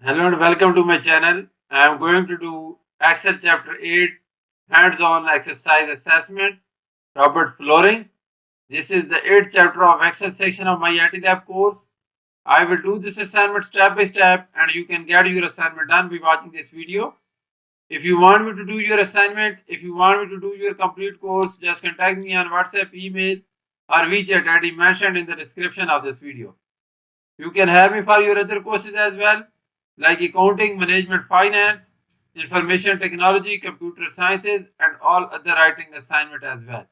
Hello and welcome to my channel. I am going to do Excel chapter 8 hands-on exercise assessment Robert Flooring. This is the 8th chapter of Excel section of my IT lab course. I will do this assignment step by step and you can get your assignment done by watching this video. If you want me to do your assignment, if you want me to do your complete course, just contact me on WhatsApp, email or WeChat ID mentioned in the description of this video. You can have me for your other courses as well, like accounting, management, finance, information technology, computer sciences, and all other writing assignment as well.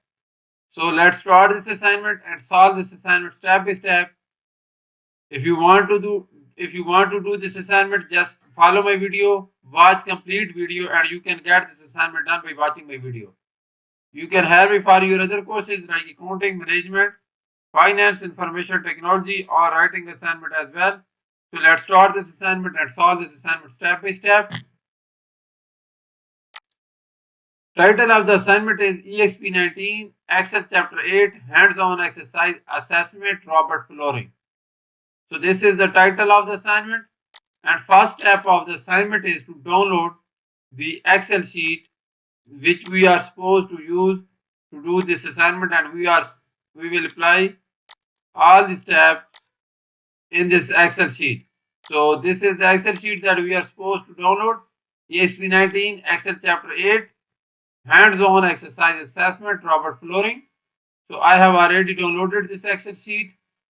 So let's start this assignment and solve this assignment step by step. If you want to do this assignment, just follow my video, watch complete video, and you can get this assignment done by watching my video. You can have me for your other courses like accounting, management, finance, information technology, or writing assignment as well. So let's start this assignment and solve this assignment step by step. Title of the assignment is Exp19 Excel Chapter 8 Hands-on Exercise Assessment Robert Flooring. So this is the title of the assignment, and first step of the assignment is to download the Excel sheet which we are supposed to use to do this assignment, and we will apply all the steps in this Excel sheet. So this is the Excel sheet that we are supposed to download. Exp19 Excel Chapter 8 Hands-on Exercise Assessment Robert Flooring. So I have already downloaded this Excel sheet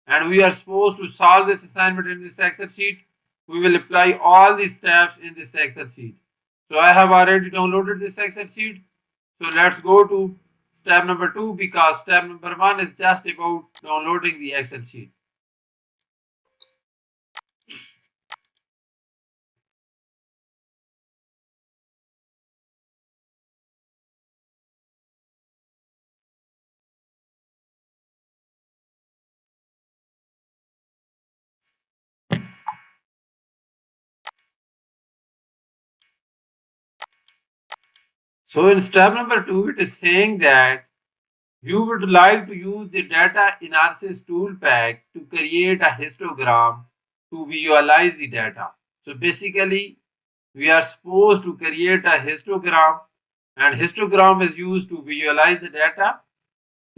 and we are supposed to solve this assignment in this Excel sheet. We will apply all the steps in this Excel sheet. So I have already downloaded this Excel sheet. So let's go to step number 2 because step number 1 is just about downloading the Excel sheet. So in step number 2, it is saying that you would like to use the data analysis tool pack to create a histogram to visualize the data. So basically, we are supposed to create a histogram, and histogram is used to visualize the data.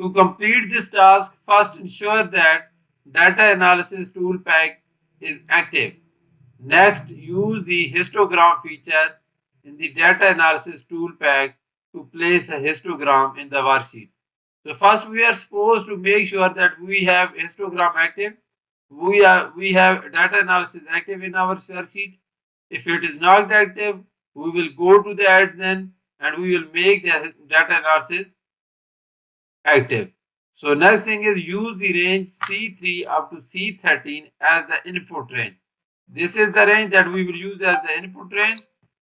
To complete this task, first ensure that data analysis tool pack is active. Next, use the histogram feature in the data analysis tool pack to place a histogram in the worksheet. So first we are supposed to make sure that we have histogram active. We have data analysis active in our worksheet. If it is not active, we will go to the add then and we will make the data analysis active. So next thing is use the range C3 up to C13 as the input range. This is the range that we will use as the input range,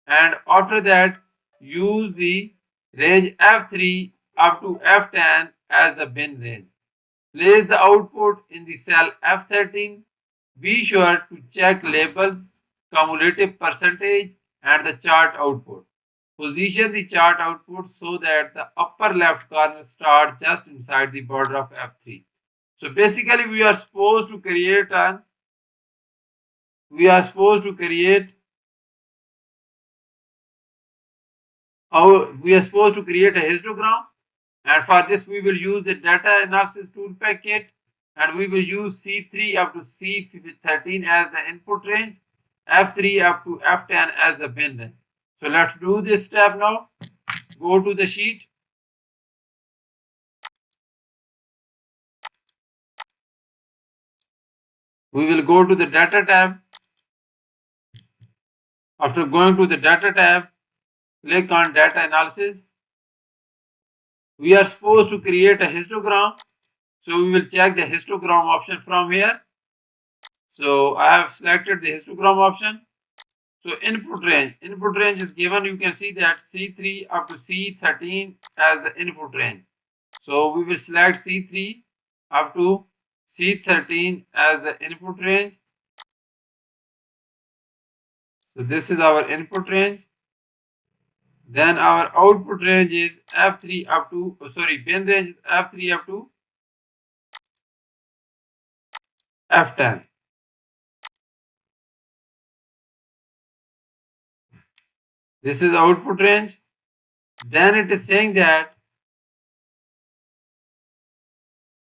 and after that use the range F3 up to F10 as the bin range. Place the output in the cell F13. Be sure to check labels, cumulative percentage and the chart output. Position the chart output so that the upper left corner starts just inside the border of F3. So basically we are supposed to create a histogram, and for this we will use the data analysis tool packet, and we will use C3 up to C13 as the input range, F3 up to F10 as the bin range. So let's do this step now. Go to the sheet. We will go to the data tab. After going to the data tab, click on data analysis. We are supposed to create a histogram. So we will check the histogram option from here. So I have selected the histogram option. So input range is given. You can see that C3 up to C13 as the input range. So we will select C3 up to C13 as the input range. So this is our input range. Then our output range is F3 up to, bin range is F3 up to F10. This is output range. Then it is saying that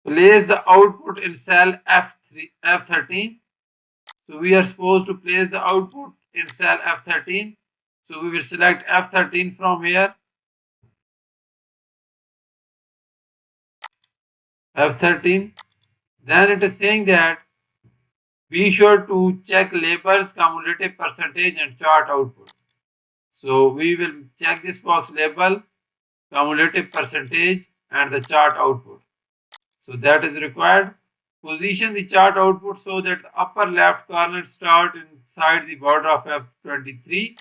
place the output in cell F13. So we are supposed to place the output in cell F13. So we will select F13 from here. F13. Then it is saying that be sure to check labels, cumulative percentage and chart output. So we will check this box label, cumulative percentage and the chart output. So that is required. Position the chart output so that the upper left corner start inside the border of F23.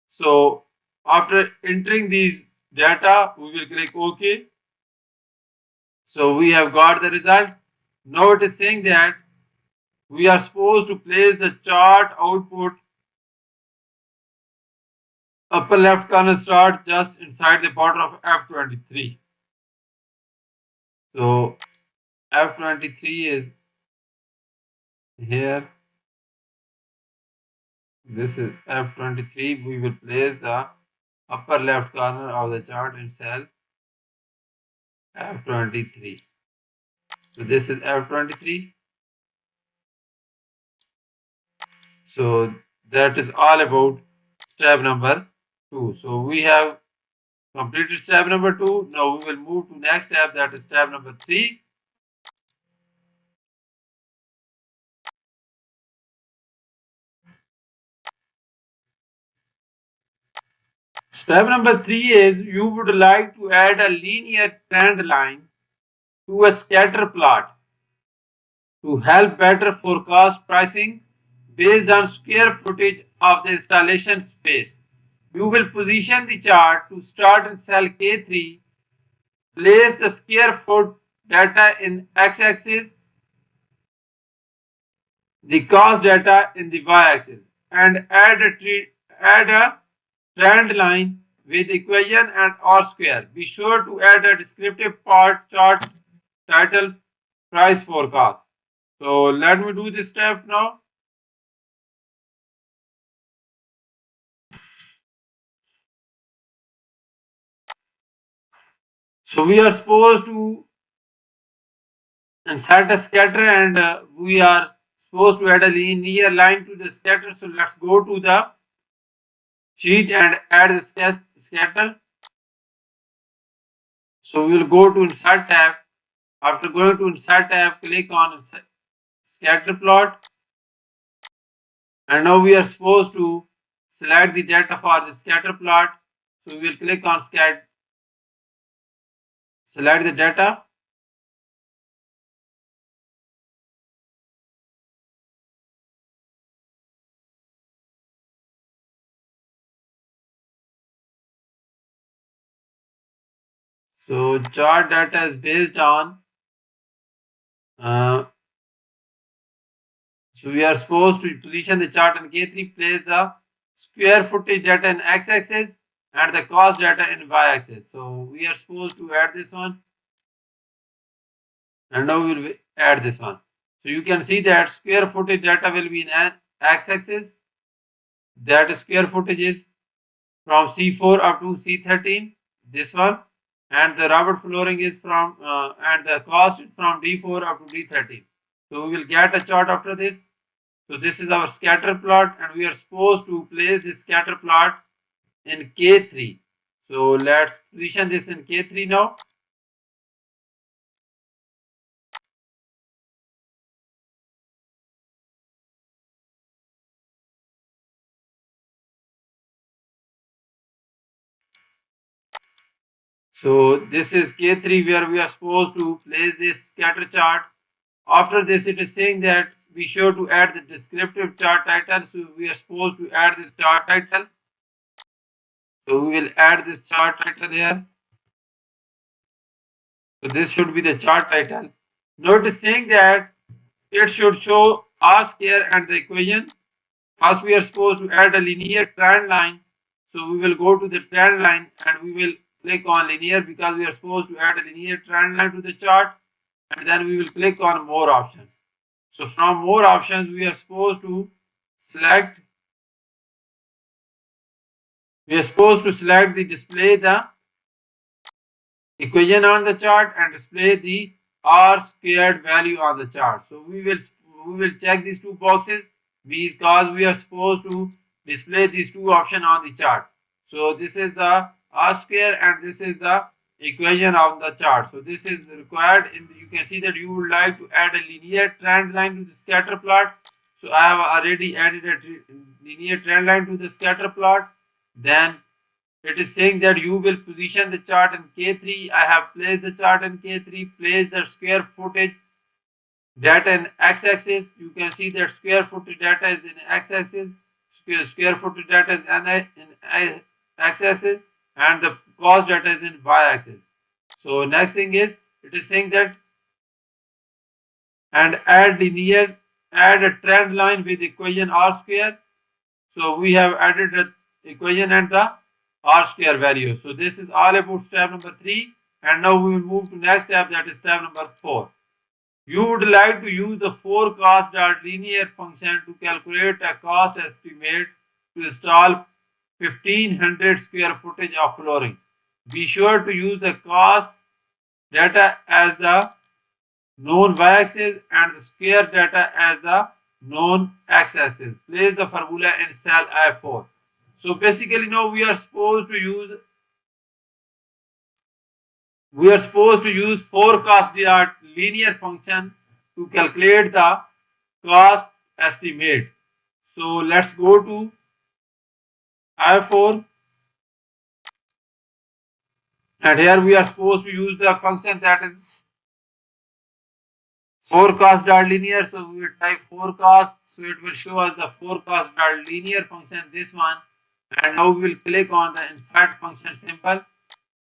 So after entering these data, we will click OK. So we have got the result. Now it is saying that we are supposed to place the chart output upper left corner start just inside the border of F23. So F23 is here. This is F23. We will place the upper left corner of the chart in cell F23. So this is F23. So that is all about step number 2. So we have completed step number 2. Now we will move to next step, that is step number 3. Step number 3 is you would like to add a linear trend line to a scatter plot to help better forecast pricing based on square footage of the installation space. You will position the chart to start in cell K3, place the square foot data in x-axis, the cost data in the y-axis, and add a trend line with equation and R square. Be sure to add a descriptive part chart title price forecast. So let me do this step now. So we are supposed to insert a scatter and we are supposed to add a linear line to the scatter. So let's go to the sheet and add the scatter. So we will go to insert tab. After going to insert tab, click on scatter plot. And now we are supposed to select the data for the scatter plot. So we will click on select the data. So chart data is based on so we are supposed to position the chart in K3, place the square footage data in x-axis and the cost data in y-axis. So we are supposed to add this one, and now we will add this one. So you can see that square footage data will be in x-axis. That square footage is from C4 up to C13. This one, and the Robert flooring is from and the cost is from D4 up to D13. So we will get a chart after this. So this is our scatter plot, and we are supposed to place this scatter plot in K3. So let's position this in K3 now. So this is K3 where we are supposed to place this scatter chart. After this, it is saying that be sure to add the descriptive chart title. So we are supposed to add this chart title. So we will add this chart title here. So this should be the chart title. Notice saying that it should show R square and the equation. First, we are supposed to add a linear trend line. So we will go to the trend line and we will click on linear because we are supposed to add a linear trend line to the chart. And then we will click on more options. So from more options, we are supposed to select We are supposed to select the display the equation on the chart and display the R squared value on the chart. So we will check these two boxes because we are supposed to display these two options on the chart. So this is the R square and this is the equation of the chart. So this is required. You can see that you would like to add a linear trend line to the scatter plot. So I have already added a linear trend line to the scatter plot. Then it is saying that you will position the chart in K3. I have placed the chart in K3, place the square footage data in x-axis. You can see that square footage data is in x-axis, square footage data is in x-axis, and the cost data is in y-axis. So next thing is, it is saying that and add a trend line with equation r square. So we have added the equation and the r square value. So this is all about step number 3. And now we will move to next step, that is step number 4. You would like to use the forecast.linear function to calculate a cost estimate to install 1500 square footage of flooring. Be sure to use the cost data as the known y-axis and the square data as the known x-axis. Place the formula in cell I4. So basically now we are supposed to use forecast linear function to calculate the cost estimate. So let's go to I4, and here we are supposed to use the function that is forecast.linear. So we will type forecast, so it will show us the forecast.linear function, this one. And now we will click on the insert function symbol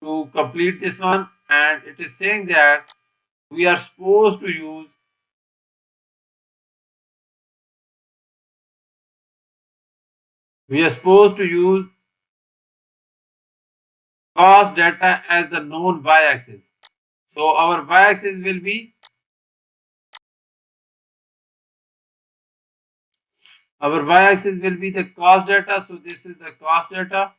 to complete this one. And it is saying that we are supposed to use cost data as the known y-axis. So our y-axis will be the cost data. So this is the cost data,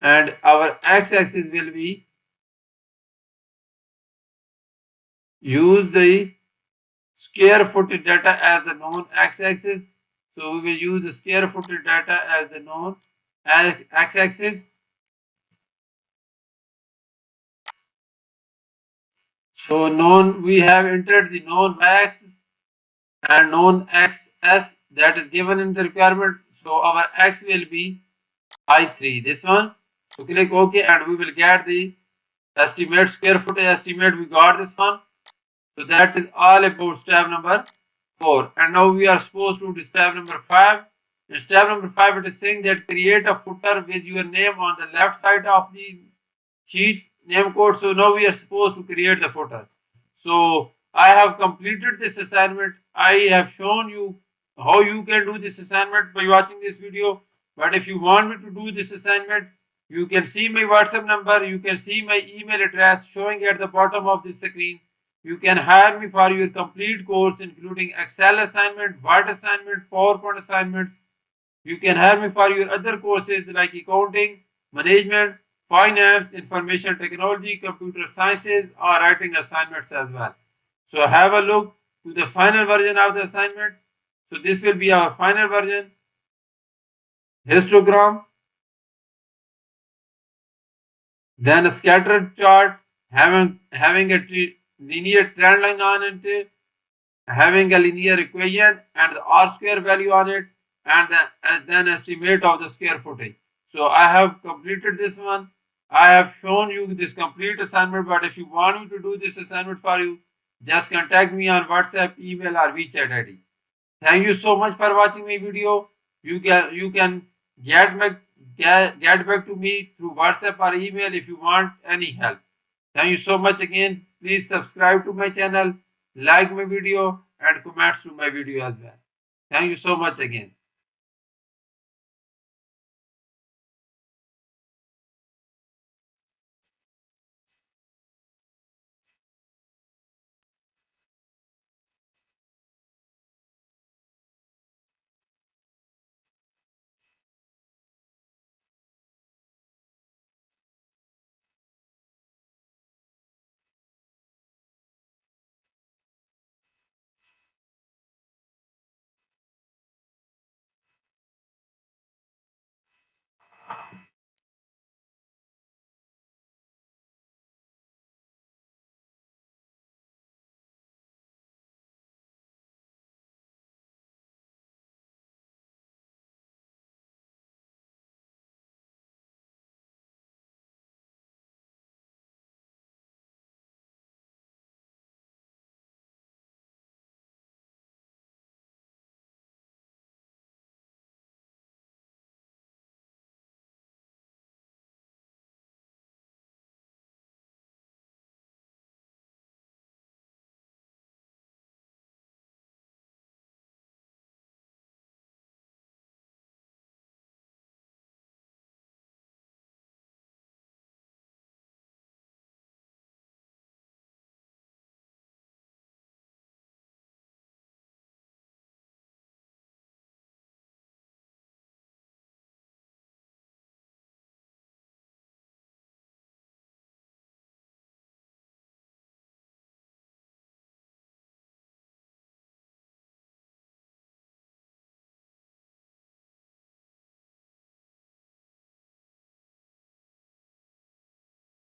and our x-axis will be use the square footage data as the known x-axis. So we will use the square footage data as the known x-axis. So known, we have entered the known y-axis and known xs that is given in the requirement. So our x will be I3, this one. So click OK and we will get the estimate, square footage estimate. We got this one. So that is all about step number 4. And now we are supposed to do step number 5. In step number 5, it is saying that create a footer with your name on the left side of the sheet name code. So now we are supposed to create the footer. So I have completed this assignment. I have shown you how you can do this assignment by watching this video. But if you want me to do this assignment, you can see my WhatsApp number. You can see my email address showing at the bottom of the screen. You can hire me for your complete course, including Excel assignment, Word assignment, PowerPoint assignments. You can hire me for your other courses like accounting, management, finance, information technology, computer sciences, or writing assignments as well. So have a look to the final version of the assignment. So this will be our final version. Histogram, then a scattered chart having a linear trend line on it, having a linear equation and the r square value on it, and then estimate of the square footage. So I have completed this one. I have shown you this complete assignment, but if you want me to do this assignment for you, just contact me on WhatsApp, email, or WeChat ID. Thank you so much for watching my video. You can get back to me through WhatsApp or email if you want any help. Thank you so much again. Please subscribe to my channel, like my video, and comment to my video as well. Thank you so much again.